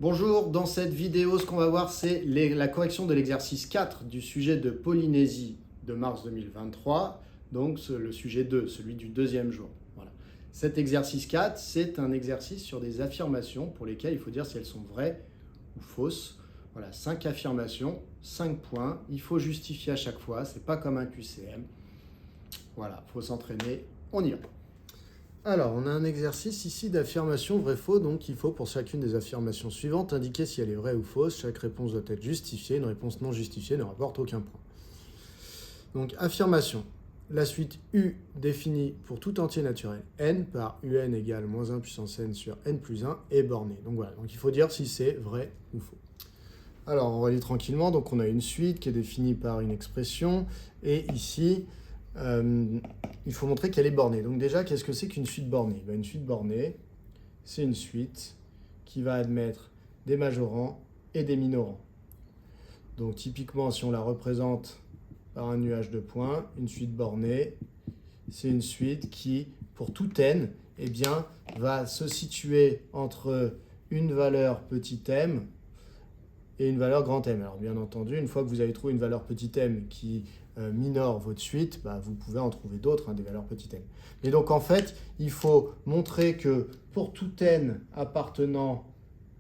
Bonjour, dans cette vidéo, ce qu'on va voir, c'est la correction de l'exercice 4 du sujet de Polynésie de mars 2023, donc le sujet 2, celui du deuxième jour. Voilà. Cet exercice 4, c'est un exercice sur des affirmations pour lesquelles il faut dire si elles sont vraies ou fausses. Voilà, 5 affirmations, 5 points, il faut justifier à chaque fois, c'est pas comme un QCM. Voilà, il faut s'entraîner, on y va. Alors, on a un exercice ici d'affirmation vrai-faux, donc il faut pour chacune des affirmations suivantes indiquer si elle est vraie ou fausse. Chaque réponse doit être justifiée, une réponse non justifiée ne rapporte aucun point. Donc, affirmation. La suite U définie pour tout entier naturel n par un égale moins 1 puissance n sur n plus 1 est bornée. Donc voilà, donc il faut dire si c'est vrai ou faux. Alors, on relit tranquillement, donc on a une suite qui est définie par une expression, et ici, il faut montrer qu'elle est bornée. Donc déjà, qu'est-ce que c'est qu'une suite bornée? Une suite bornée, c'est une suite qui va admettre des majorants et des minorants. Donc typiquement, si on la représente par un nuage de points, une suite bornée, c'est une suite qui, pour tout n, eh bien, va se situer entre une valeur petit m et une valeur grand M. Alors bien entendu, une fois que vous avez trouvé une valeur petit m qui minore votre suite, vous pouvez en trouver d'autres, des valeurs petit m. Mais donc en fait, il faut montrer que pour tout n appartenant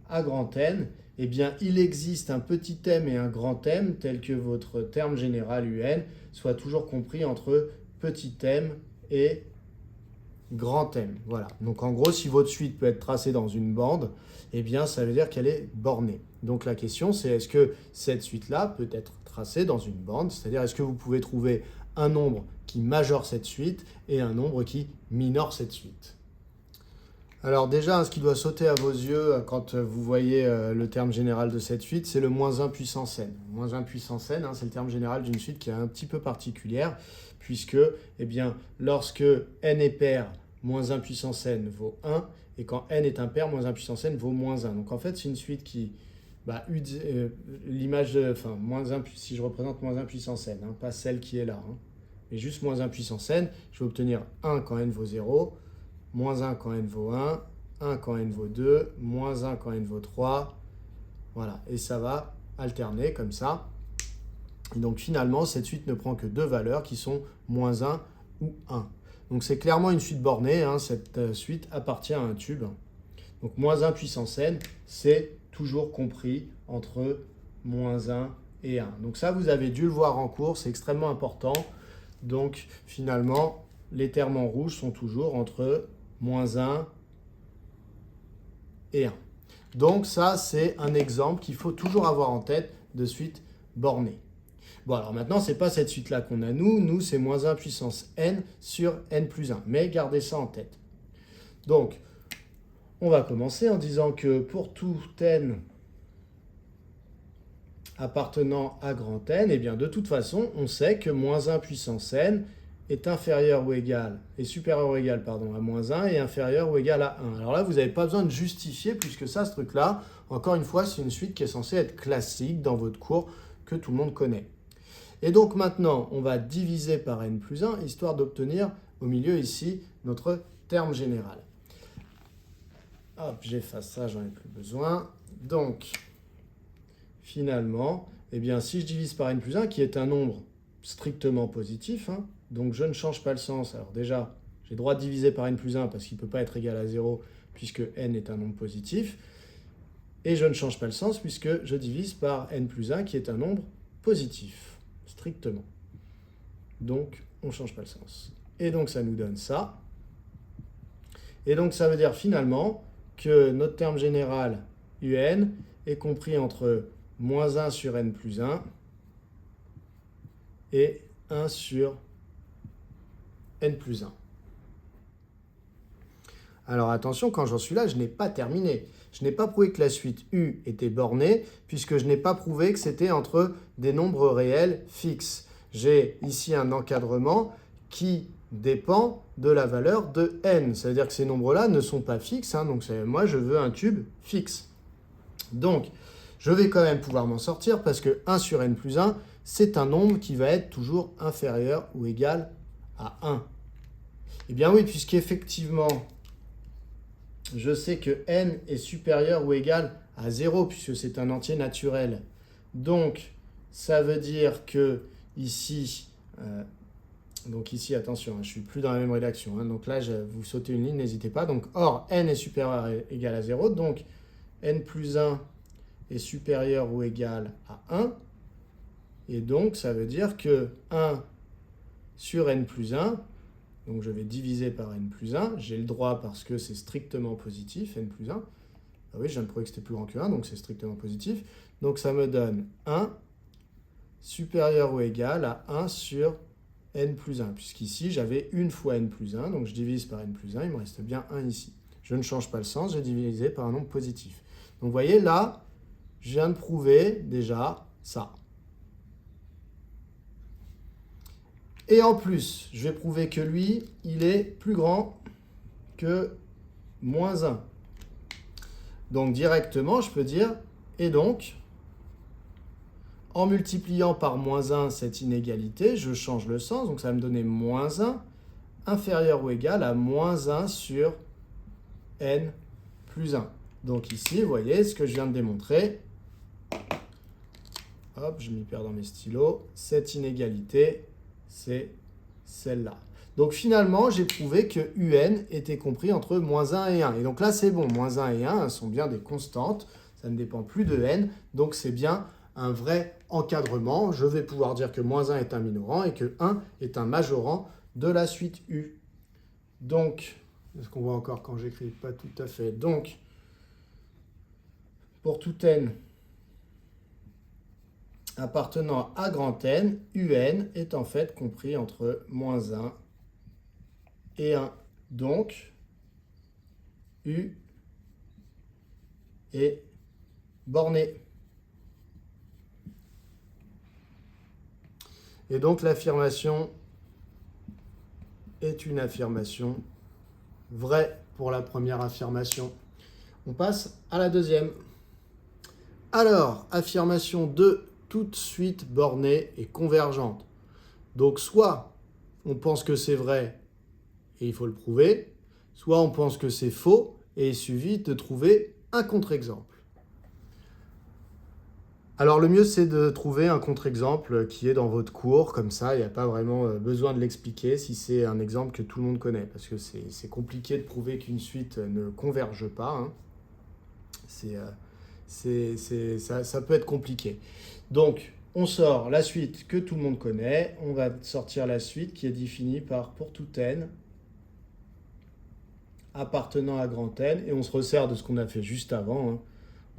à grand N, eh bien il existe un petit m et un grand M tel que votre terme général un soit toujours compris entre petit m et grand M. Voilà. Donc en gros, si votre suite peut être tracée dans une bande, eh bien ça veut dire qu'elle est bornée. Donc la question c'est est-ce que cette suite-là peut être tracée dans une bande, c'est-à-dire est-ce que vous pouvez trouver un nombre qui majore cette suite et un nombre qui minore cette suite. Alors déjà, ce qui doit sauter à vos yeux quand vous voyez le terme général de cette suite, c'est le moins 1 puissance n. Moins 1 puissance n, c'est le terme général d'une suite qui est un petit peu particulière, puisque eh bien, lorsque n est pair, moins 1 puissance n vaut 1, et quand n est impair, moins 1 puissance n vaut moins 1. Donc en fait, c'est une suite qui, l'image, moins 1, si je représente moins 1 puissance n, pas celle qui est là, mais juste moins 1 puissance n, je vais obtenir 1 quand n vaut 0, moins 1 quand n vaut 1, 1 quand n vaut 2, moins 1 quand n vaut 3, voilà, et ça va alterner comme ça. Et donc finalement, cette suite ne prend que deux valeurs qui sont moins 1 ou 1. Donc c'est clairement une suite bornée, cette suite appartient à un tube. Donc moins 1 puissance n, c'est toujours compris entre moins 1 et 1. Donc ça, vous avez dû le voir en cours, c'est extrêmement important. Donc finalement, les termes en rouge sont toujours entre moins 1 et 1. Donc ça, c'est un exemple qu'il faut toujours avoir en tête de suite bornée. Bon, alors maintenant, ce n'est pas cette suite-là qu'on a nous. Nous, c'est moins 1 puissance n sur n plus 1. Mais gardez ça en tête. Donc, on va commencer en disant que pour tout n appartenant à grand N, eh bien, de toute façon, on sait que moins 1 puissance n est inférieur ou égal, est supérieur ou égal à moins 1 et inférieur ou égal à 1. Alors là, vous n'avez pas besoin de justifier plus que ça, ce truc-là. Encore une fois, c'est une suite qui est censée être classique dans votre cours, que tout le monde connaît. Et donc maintenant, on va diviser par n plus 1, histoire d'obtenir au milieu ici notre terme général. Hop, j'efface ça, j'en ai plus besoin. Donc, finalement, eh bien, si je divise par n plus 1, qui est un nombre strictement positif, donc je ne change pas le sens. Alors déjà, j'ai le droit de diviser par n plus 1 parce qu'il ne peut pas être égal à 0 puisque n est un nombre positif. Et je ne change pas le sens puisque je divise par n plus 1 qui est un nombre positif, strictement. Donc, on ne change pas le sens. Et donc, ça nous donne ça. Et donc, ça veut dire finalement que notre terme général un est compris entre moins 1 sur n plus 1 et 1 sur n plus 1. Alors attention, quand j'en suis là, je n'ai pas terminé. Je n'ai pas prouvé que la suite U était bornée, puisque je n'ai pas prouvé que c'était entre des nombres réels fixes. J'ai ici un encadrement qui dépend de la valeur de n. C'est-à-dire que ces nombres-là ne sont pas fixes, donc moi je veux un tube fixe. Donc, je vais quand même pouvoir m'en sortir, parce que 1 sur n plus 1, c'est un nombre qui va être toujours inférieur ou égal à 1. Eh bien oui, puisqu'effectivement, je sais que n est supérieur ou égal à 0, puisque c'est un entier naturel. Donc, ça veut dire que ici, attention, je ne suis plus dans la même rédaction. Donc là, vous sautez une ligne, n'hésitez pas. Donc, or, n est supérieur ou égal à 0. Donc, n plus 1 est supérieur ou égal à 1. Et donc, ça veut dire que 1 sur n plus 1, donc je vais diviser par n plus 1. J'ai le droit parce que c'est strictement positif, n plus 1. Ah oui, je viens de prouver que c'était plus grand que 1, donc c'est strictement positif. Donc ça me donne 1 supérieur ou égal à 1 sur n plus 1, puisqu'ici j'avais une fois n plus 1, donc je divise par n plus 1, il me reste bien 1 ici. Je ne change pas le sens, j'ai divisé par un nombre positif. Donc vous voyez, là, je viens de prouver déjà ça. Et en plus, je vais prouver que lui, il est plus grand que moins 1. Donc directement, je peux dire, et donc, en multipliant par moins 1 cette inégalité, je change le sens, donc ça va me donner moins 1 inférieur ou égal à moins 1 sur n plus 1. Donc ici, vous voyez ce que je viens de démontrer. Hop, je m'y perds dans mes stylos. Cette inégalité, c'est celle-là. Donc finalement, j'ai prouvé que un était compris entre moins 1 et 1. Et donc là, c'est bon, moins 1 et 1 sont bien des constantes. Ça ne dépend plus de n, donc c'est bien un vrai encadrement. Je vais pouvoir dire que moins 1 est un minorant et que 1 est un majorant de la suite U. Donc, est-ce qu'on voit encore quand j'écris? Pas tout à fait. Donc, pour tout n appartenant à grand N, un est en fait compris entre moins 1 et 1. Donc, U est borné. Et donc l'affirmation est une affirmation vraie pour la première affirmation. On passe à la deuxième. Alors, affirmation 2, toute suite bornée et convergente. Donc soit on pense que c'est vrai et il faut le prouver, soit on pense que c'est faux et il suffit de trouver un contre-exemple. Alors le mieux c'est de trouver un contre-exemple qui est dans votre cours, comme ça il n'y a pas vraiment besoin de l'expliquer si c'est un exemple que tout le monde connaît, parce que c'est compliqué de prouver qu'une suite ne converge pas. Hein. Ça peut être compliqué. Donc on sort la suite que tout le monde connaît, on va sortir la suite qui est définie par pour tout n appartenant à grand N, et on se resserre de ce qu'on a fait juste avant. Hein.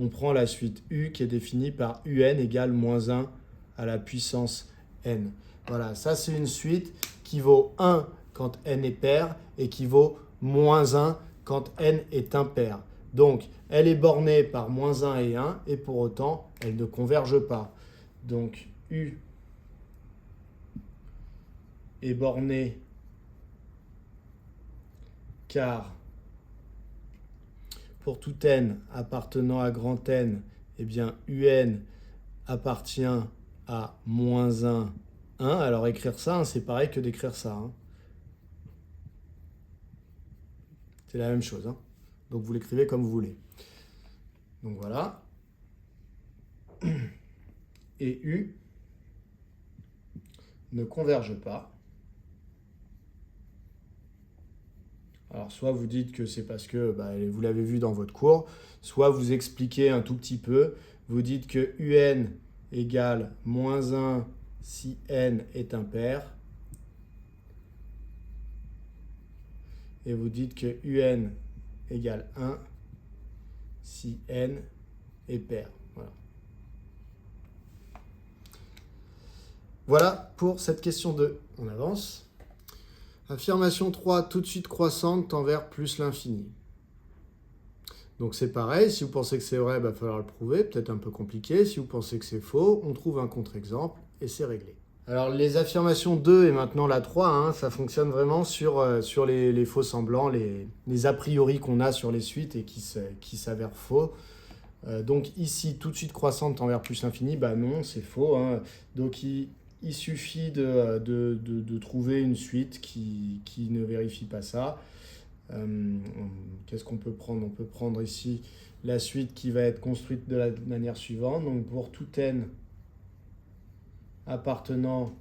On prend la suite U qui est définie par un égale moins 1 à la puissance n. Voilà, ça c'est une suite qui vaut 1 quand n est pair et qui vaut moins 1 quand n est impair. Donc, elle est bornée par moins 1 et 1 et pour autant, elle ne converge pas. Donc, U est bornée car pour tout n appartenant à grand N, eh bien, un appartient à moins 1, 1. Alors, écrire ça, hein, c'est pareil que d'écrire ça. Hein. C'est la même chose. Hein. Donc, vous l'écrivez comme vous voulez. Donc, voilà. Et U ne converge pas. Alors, soit vous dites que c'est parce que vous l'avez vu dans votre cours, soit vous expliquez un tout petit peu. Vous dites que un égale moins 1 si n est impair. Et vous dites que un égale 1 si n est pair. Voilà. Voilà pour cette question 2. On avance. Affirmation 3, tout de suite croissante tend vers plus l'infini. Donc c'est pareil, si vous pensez que c'est vrai, il va falloir le prouver, peut-être un peu compliqué. Si vous pensez que c'est faux, on trouve un contre-exemple et c'est réglé. Alors les affirmations 2 et maintenant la 3, hein, ça fonctionne vraiment sur les faux semblants, les a priori qu'on a sur les suites et qui s'avèrent faux. Donc ici, tout de suite croissante tend vers plus l'infini, non, c'est faux. Hein. Donc il suffit de trouver une suite qui ne vérifie pas ça. Qu'est-ce qu'on peut prendre? On peut prendre ici la suite qui va être construite de la manière suivante. Donc pour tout n appartenant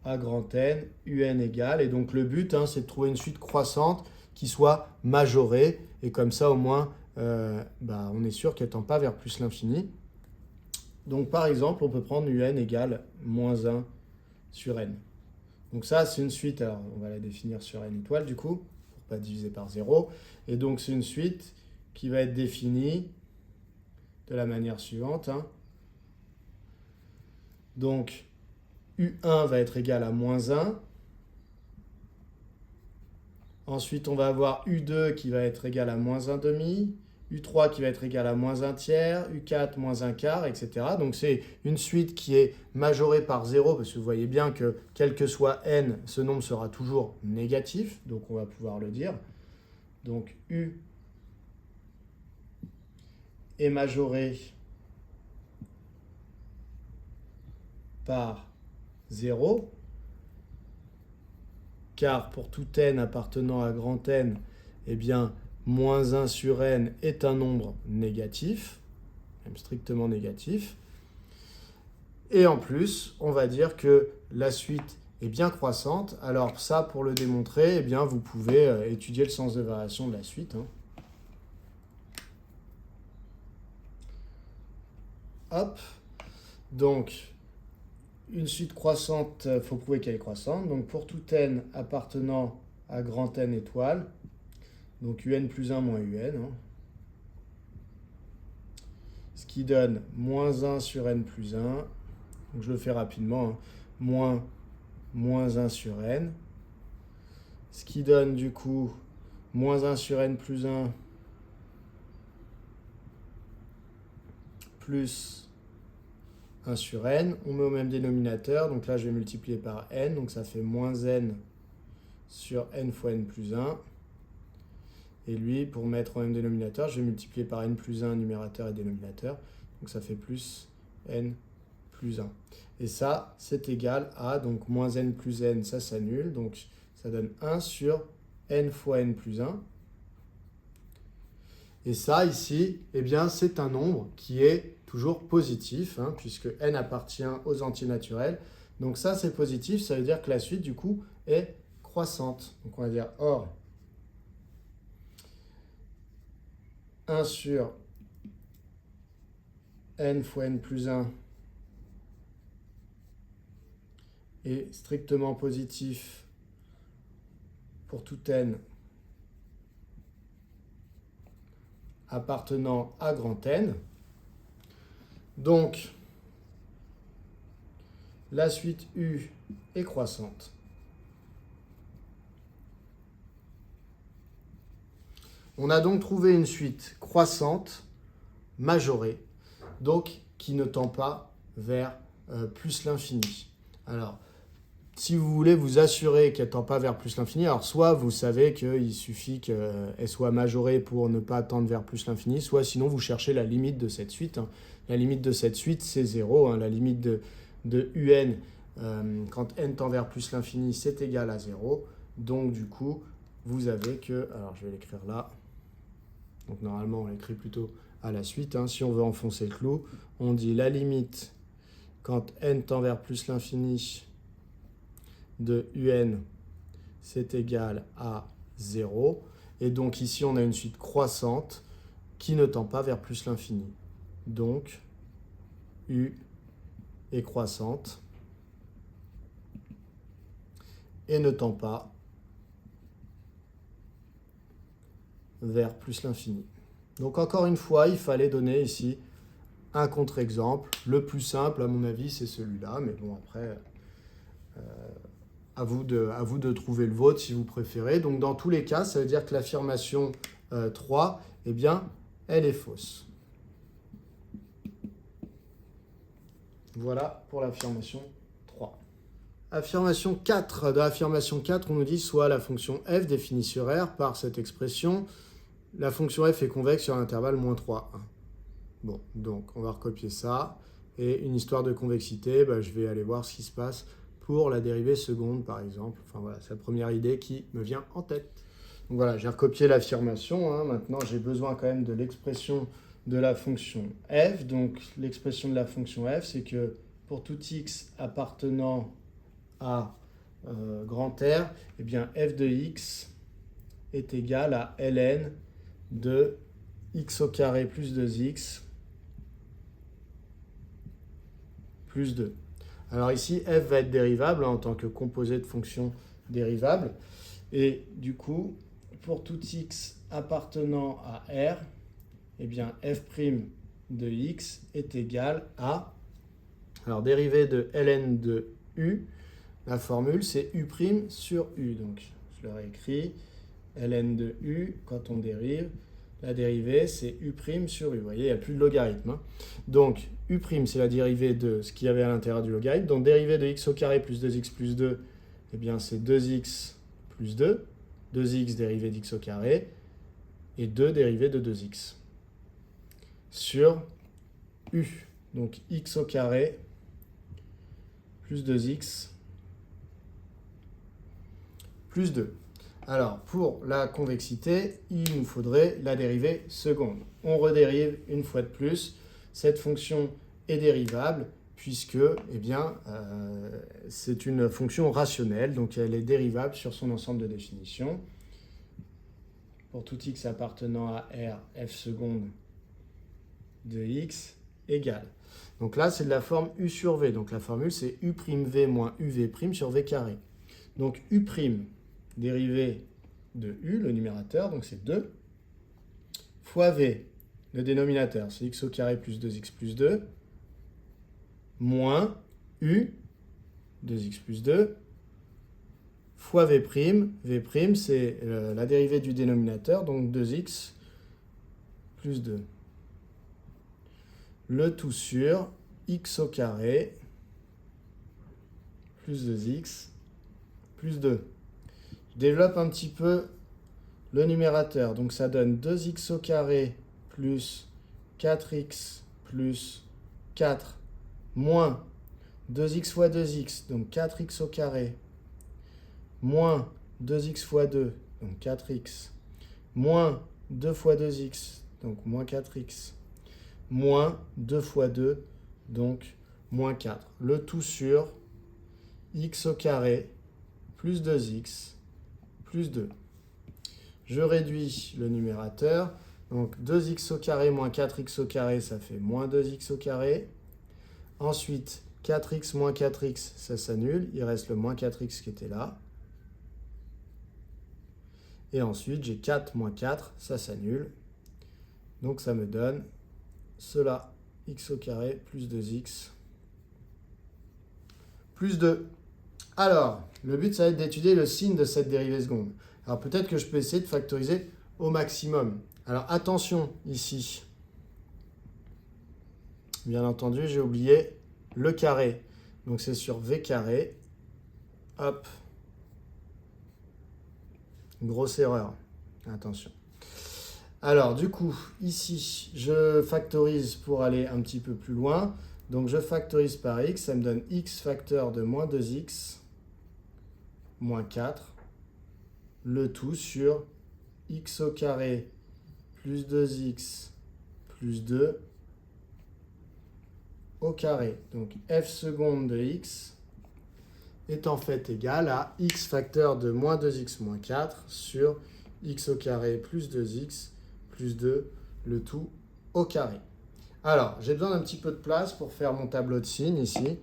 à grand N, UN égale. Et donc le but, c'est de trouver une suite croissante qui soit majorée. Et comme ça, au moins, on est sûr qu'elle ne tend pas vers plus l'infini. Donc par exemple, on peut prendre UN égale moins 1 sur N. Donc ça, c'est une suite, alors on va la définir sur N étoile du coup, pour ne pas diviser par 0. Et donc c'est une suite qui va être définie de la manière suivante. Donc U1 va être égal à moins 1. Ensuite, on va avoir U2 qui va être égal à moins 1 demi. U3 qui va être égal à moins 1 tiers, U4 moins 1 quart, etc. Donc c'est une suite qui est majorée par 0, parce que vous voyez bien que quel que soit n, ce nombre sera toujours négatif, donc on va pouvoir le dire. Donc U est majoré par 0, car pour tout n appartenant à grand N, eh bien, moins 1 sur n est un nombre négatif, même strictement négatif. Et en plus, on va dire que la suite est bien croissante. Alors ça, pour le démontrer, eh bien, vous pouvez étudier le sens de variation de la suite. Hop. Donc, une suite croissante, il faut prouver qu'elle est croissante. Donc pour tout n appartenant à grand N étoile, donc UN plus 1 moins UN, ce qui donne moins 1 sur N plus 1, donc je le fais rapidement, moins 1 sur N, ce qui donne du coup moins 1 sur N plus 1 plus 1 sur N, on met au même dénominateur, donc là je vais multiplier par N, donc ça fait moins N sur N fois N plus 1. Et lui, pour mettre au même dénominateur, je vais multiplier par n plus 1 numérateur et dénominateur. Donc ça fait plus n plus 1. Et ça, c'est égal à, donc moins n plus n, ça s'annule. Donc ça donne 1 sur n fois n plus 1. Et ça, ici, eh bien, c'est un nombre qui est toujours positif, puisque n appartient aux entiers naturels. Donc ça, c'est positif, ça veut dire que la suite, du coup, est croissante. Donc on va dire, or, 1 sur n fois n plus 1 est strictement positif pour tout n appartenant à grand N. Donc, la suite U est croissante. On a donc trouvé une suite croissante, majorée, donc qui ne tend pas vers plus l'infini. Alors, si vous voulez vous assurer qu'elle ne tend pas vers plus l'infini, alors soit vous savez qu'il suffit qu'elle soit majorée pour ne pas tendre vers plus l'infini, soit sinon vous cherchez la limite de cette suite. La limite de cette suite, c'est 0. La limite de UN, quand n tend vers plus l'infini, c'est égal à 0. Donc du coup, vous avez que, alors je vais l'écrire là, donc normalement on l'écrit plutôt à la suite, si on veut enfoncer le clou, on dit la limite quand n tend vers plus l'infini de UN, c'est égal à 0. Et donc ici on a une suite croissante qui ne tend pas vers plus l'infini. Donc U est croissante et ne tend pas vers plus l'infini. Donc encore une fois, il fallait donner ici un contre-exemple. Le plus simple, à mon avis, c'est celui-là. Mais bon, après, à vous de trouver le vôtre si vous préférez. Donc dans tous les cas, ça veut dire que l'affirmation 3, eh bien, elle est fausse. Voilà pour l'affirmation 3. Affirmation 4. Dans l'affirmation 4, on nous dit soit la fonction f définie sur R par cette expression, la fonction f est convexe sur l'intervalle moins 3, 1. Bon, donc on va recopier ça. Et une histoire de convexité, je vais aller voir ce qui se passe pour la dérivée seconde, par exemple. Enfin voilà, c'est la première idée qui me vient en tête. Donc voilà, j'ai recopié l'affirmation. Maintenant, j'ai besoin quand même de l'expression de la fonction f. Donc l'expression de la fonction f, c'est que pour tout x appartenant à grand R, eh bien f de x est égal à ln de x au carré plus 2x plus 2. Alors ici, f va être dérivable en tant que composé de fonction dérivable. Et du coup, pour tout x appartenant à R, eh bien f' de x est égal à, alors dérivée de ln de u, la formule c'est u' sur u. Donc je le réécris, ln de u, quand on dérive, la dérivée c'est u' sur u. Vous voyez, il n'y a plus de logarithme. Donc u' c'est la dérivée de ce qu'il y avait à l'intérieur du logarithme. Donc dérivée de x au carré plus 2x plus 2, eh bien c'est 2x plus 2. 2x dérivée d'x au carré et 2 dérivée de 2x sur u. Donc x au carré plus 2x plus 2. Alors, pour la convexité, il nous faudrait la dérivée seconde. On redérive une fois de plus. Cette fonction est dérivable puisque eh bien, c'est une fonction rationnelle, donc elle est dérivable sur son ensemble de définitions. Pour tout x appartenant à R, f seconde de x égale. Donc là, c'est de la forme u sur v. Donc la formule, c'est u'v moins uv' sur v carré. Donc u', dérivée de u, le numérateur, donc c'est 2, fois v, le dénominateur, c'est x au carré plus 2x plus 2, moins u, 2x plus 2, fois v'. V', c'est la dérivée du dénominateur, donc 2x plus 2. Le tout sur x au carré plus 2x plus 2. Je développe un petit peu le numérateur. Donc ça donne 2x au carré plus 4x plus 4 moins 2x fois 2x, donc 4x au carré, moins 2x fois 2, donc 4x, moins 2 fois 2x, donc moins 4x, moins 2 fois 2, donc moins 4. Le tout sur x au carré plus 2x plus 2. Je réduis le numérateur. Donc 2x au carré moins 4x au carré, ça fait moins 2x au carré. Ensuite, 4x moins 4x, ça s'annule. Il reste le moins 4x qui était là. Et ensuite, j'ai 4 moins 4, ça s'annule. Donc ça me donne cela, x au carré plus 2x plus 2. Alors, le but, ça va être d'étudier le signe de cette dérivée seconde. Alors peut-être que je peux essayer de factoriser au maximum. Alors attention ici. Bien entendu, j'ai oublié le carré. Donc c'est sur v carré. Hop. Grosse erreur. Attention. Alors du coup, ici, je factorise pour aller un petit peu plus loin. Donc je factorise par x, ça me donne x facteur de moins 2x moins 4. Le tout sur x au carré plus 2x plus 2 au carré. Donc f seconde de x est en fait égal à x facteur de moins 2x moins 4 sur x au carré plus 2x plus 2, le tout au carré. Alors, j'ai besoin d'un petit peu de place pour faire mon tableau de signes ici,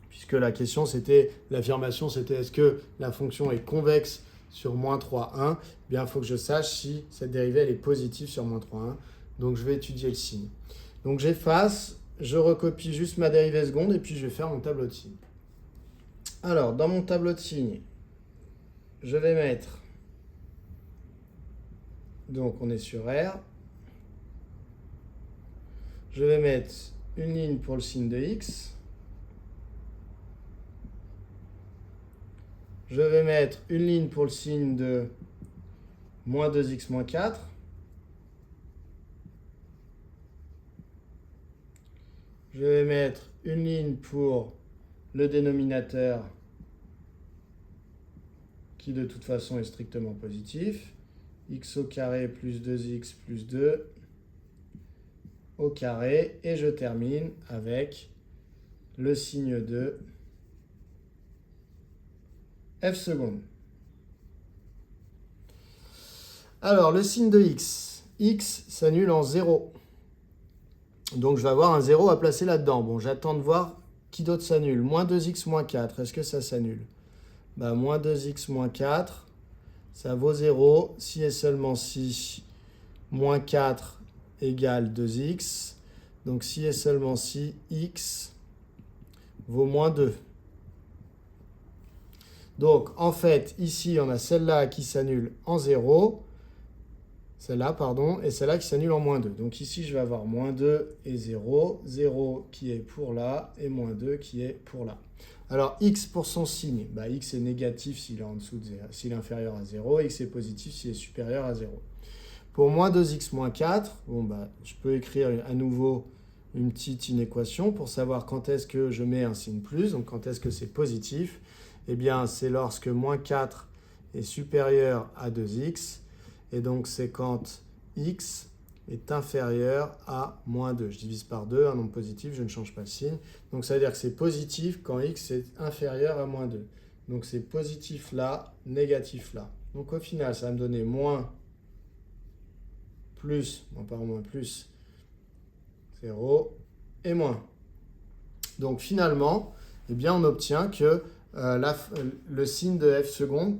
puisque la question c'était, l'affirmation c'était est-ce que la fonction est convexe sur moins 3, 1, eh bien il faut que je sache si cette dérivée elle est positive sur moins 3, 1. Donc je vais étudier le signe. Donc j'efface, je recopie juste ma dérivée seconde et puis je vais faire mon tableau de signes. Alors, dans mon tableau de signes, je vais mettre, donc on est sur R, je vais mettre une ligne pour le signe de x, je vais mettre une ligne pour le signe de moins 2x moins 4, je vais mettre une ligne pour le dénominateur qui de toute façon est strictement positif, x au carré plus 2x plus 2 au carré, et je termine avec le signe de f seconde. Alors, le signe de x. X s'annule en 0. Donc, je vais avoir un 0 à placer là-dedans. Bon, j'attends de voir qui d'autre s'annule. Moins 2x moins 4, est-ce que ça s'annule? Bah, moins 2x moins 4, ça vaut 0. Si et seulement si moins 4 égale 2x. Donc, si et seulement si x vaut moins 2. Donc, en fait, ici, on a celle-là qui s'annule en 0. Celle-là, pardon, et celle-là qui s'annule en moins 2. Donc ici, je vais avoir moins 2 et 0. 0 qui est pour là, et moins 2 qui est pour là. Alors, x pour son signe, bah, x est négatif s'il est en dessous de 0, s'il est inférieur à 0, x est positif s'il est supérieur à 0. Pour moins 2x moins 4, bon, bah, je peux écrire à nouveau une petite inéquation pour savoir quand est-ce que je mets un signe plus, donc quand est-ce que c'est positif. Eh bien, c'est lorsque moins 4 est supérieur à 2x, et donc c'est quand x est inférieur à moins 2. Je divise par 2, un nombre positif, je ne change pas le signe. Donc ça veut dire que c'est positif quand x est inférieur à moins 2. Donc c'est positif là, négatif là. Donc au final, ça va me donner moins, plus, non pas moins, plus, 0 et moins. Donc finalement, eh bien, on obtient que le signe de f seconde,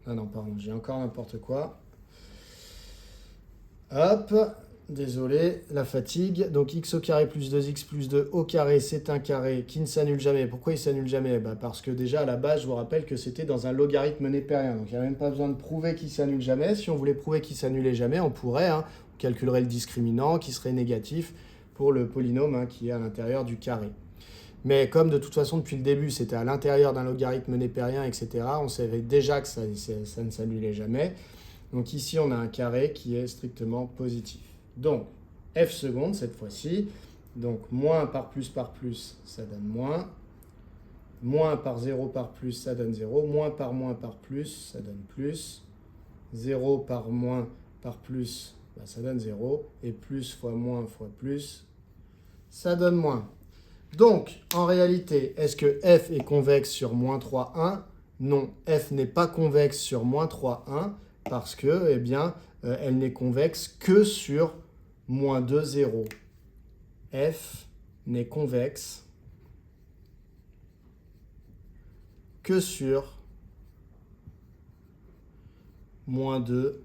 ah non, pardon, j'ai encore n'importe quoi. Hop, désolé, la fatigue. Donc x au carré plus 2x plus 2 au carré, c'est un carré qui ne s'annule jamais. Pourquoi il ne s'annule jamais? Parce que déjà, à la base, je vous rappelle que c'était dans un logarithme népérien. Donc il n'y a même pas besoin de prouver qu'il ne s'annule jamais. Si on voulait prouver qu'il ne s'annulait jamais, on pourrait. On calculerait le discriminant qui serait négatif pour le polynôme qui est à l'intérieur du carré. Mais comme de toute façon, depuis le début, c'était à l'intérieur d'un logarithme népérien, etc., on savait déjà que ça ne s'annulait jamais. Donc ici, on a un carré qui est strictement positif. Donc, f seconde, cette fois-ci. Donc, moins par plus, ça donne moins. Moins par 0 par plus, ça donne 0. Moins par plus, ça donne plus. 0 par moins par plus, ça donne 0. Et plus fois moins fois plus, ça donne moins. Donc, en réalité, est-ce que f est convexe sur moins 3, 1? Non, f n'est pas convexe sur moins 3, 1 parce que, eh bien, elle n'est convexe que sur moins 2, 0. F n'est convexe que sur moins 2,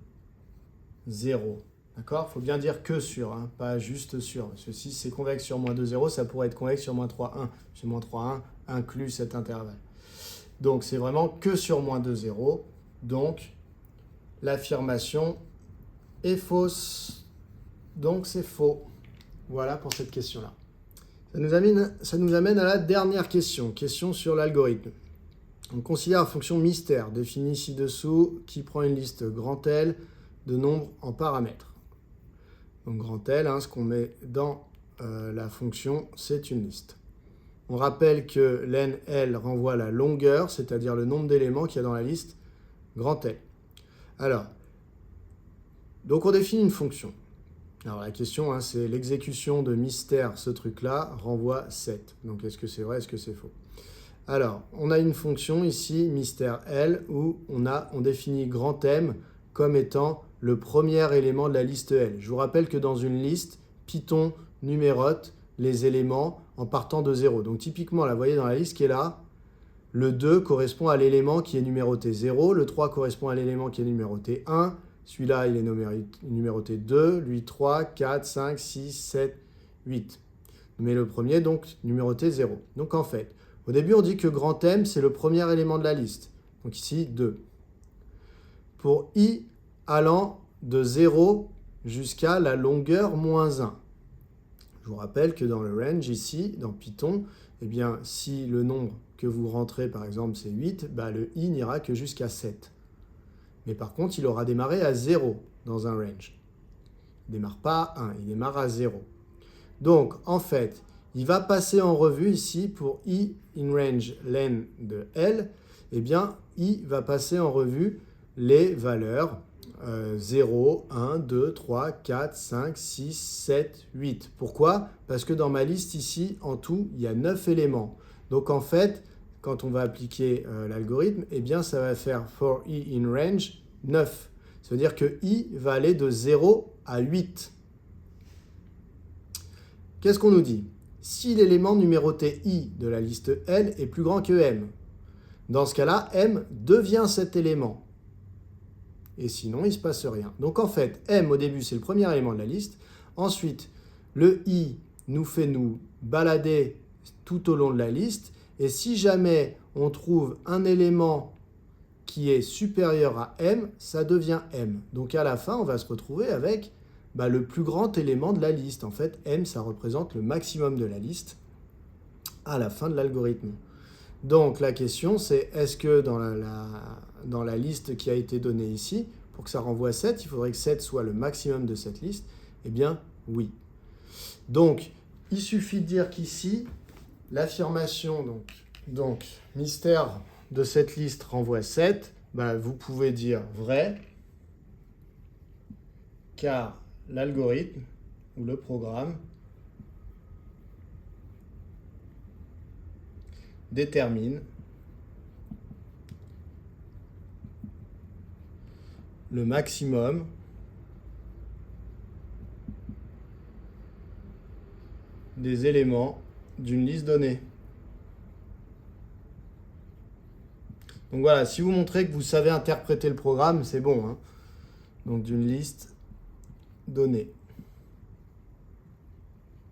0. D'accord? Il faut bien dire que sur, pas juste sur. Parce que si c'est convexe sur moins 2, 0, ça pourrait être convexe sur moins 3, 1. Parce que moins 3, 1 inclut cet intervalle. Donc, c'est vraiment que sur moins 2, 0. Donc, l'affirmation est fausse. Donc, c'est faux. Voilà pour cette question-là. Ça nous amène à la dernière question. Question sur l'algorithme. On considère la fonction mystère, définie ci-dessous, qui prend une liste grand L de nombres en paramètres. Donc grand L, ce qu'on met dans la fonction, c'est une liste. On rappelle que len L renvoie à la longueur, c'est-à-dire le nombre d'éléments qu'il y a dans la liste grand L. Alors, donc on définit une fonction. Alors la question, c'est l'exécution de mystère, ce truc-là, renvoie 7. Donc est-ce que c'est vrai, est-ce que c'est faux? Alors, on a une fonction ici, mystère L, où on définit grand M comme étant le premier élément de la liste L. Je vous rappelle que dans une liste, Python numérote les éléments en partant de 0. Donc typiquement, là, vous voyez dans la liste qui est là, le 2 correspond à l'élément qui est numéroté 0, le 3 correspond à l'élément qui est numéroté 1, celui-là, il est numéroté 2, lui 3, 4, 5, 6, 7, 8. Mais le premier, donc, numéroté 0. Donc en fait, au début, on dit que grand M, c'est le premier élément de la liste. Donc ici, 2. Pour i allant de 0 jusqu'à la longueur moins 1. Je vous rappelle que dans le range, ici, dans Python, eh bien, si le nombre que vous rentrez, par exemple, c'est 8, le i n'ira que jusqu'à 7. Mais par contre, il aura démarré à 0 dans un range. Il ne démarre pas à 1, il démarre à 0. Donc, en fait, il va passer en revue ici pour i in range len de L, eh bien, i va passer en revue les valeurs 0, 1, 2, 3, 4, 5, 6, 7, 8. Pourquoi? Parce que dans ma liste ici, en tout, il y a 9 éléments. Donc en fait, quand on va appliquer l'algorithme, eh bien ça va faire for i in range 9. Ça veut dire que i va aller de 0 à 8. Qu'est-ce qu'on nous dit? Si l'élément numéroté i de la liste L est plus grand que m, dans ce cas-là, m devient cet élément. Et sinon, il ne se passe rien. Donc en fait, m au début, c'est le premier élément de la liste. Ensuite, le i nous fait nous balader tout au long de la liste. Et si jamais on trouve un élément qui est supérieur à m, ça devient m. Donc à la fin, on va se retrouver avec le plus grand élément de la liste. En fait, m, ça représente le maximum de la liste à la fin de l'algorithme. Donc la question, c'est est-ce que dans la liste qui a été donnée ici, pour que ça renvoie 7, il faudrait que 7 soit le maximum de cette liste? Eh bien, oui. Donc, il suffit de dire qu'ici, l'affirmation, donc mystère de cette liste renvoie 7, vous pouvez dire vrai, car l'algorithme ou le programme détermine le maximum des éléments d'une liste donnée. Donc voilà, si vous montrez que vous savez interpréter le programme, c'est bon, hein. Donc d'une liste donnée.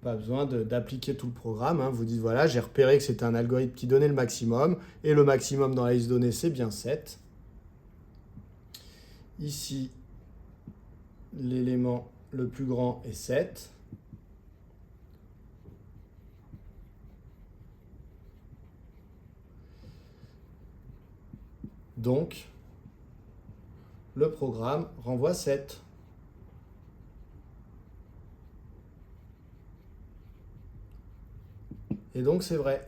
Pas besoin d'appliquer tout le programme, hein. Vous dites voilà, j'ai repéré que c'était un algorithme qui donnait le maximum, et le maximum dans la liste donnée, c'est bien 7. Ici, l'élément le plus grand est 7. Donc, le programme renvoie 7. Et donc, c'est vrai.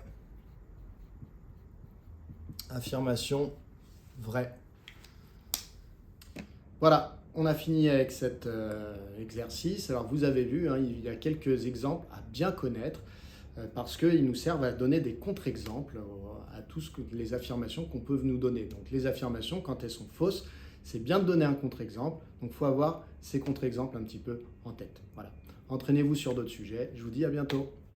Affirmation vraie. Voilà, on a fini avec cet exercice. Alors, vous avez vu, hein, il y a quelques exemples à bien connaître parce qu'ils nous servent à donner des contre-exemples à toutes les affirmations qu'on peut nous donner. Donc, les affirmations, quand elles sont fausses, c'est bien de donner un contre-exemple. Donc, il faut avoir ces contre-exemples un petit peu en tête. Voilà. Entraînez-vous sur d'autres sujets. Je vous dis à bientôt.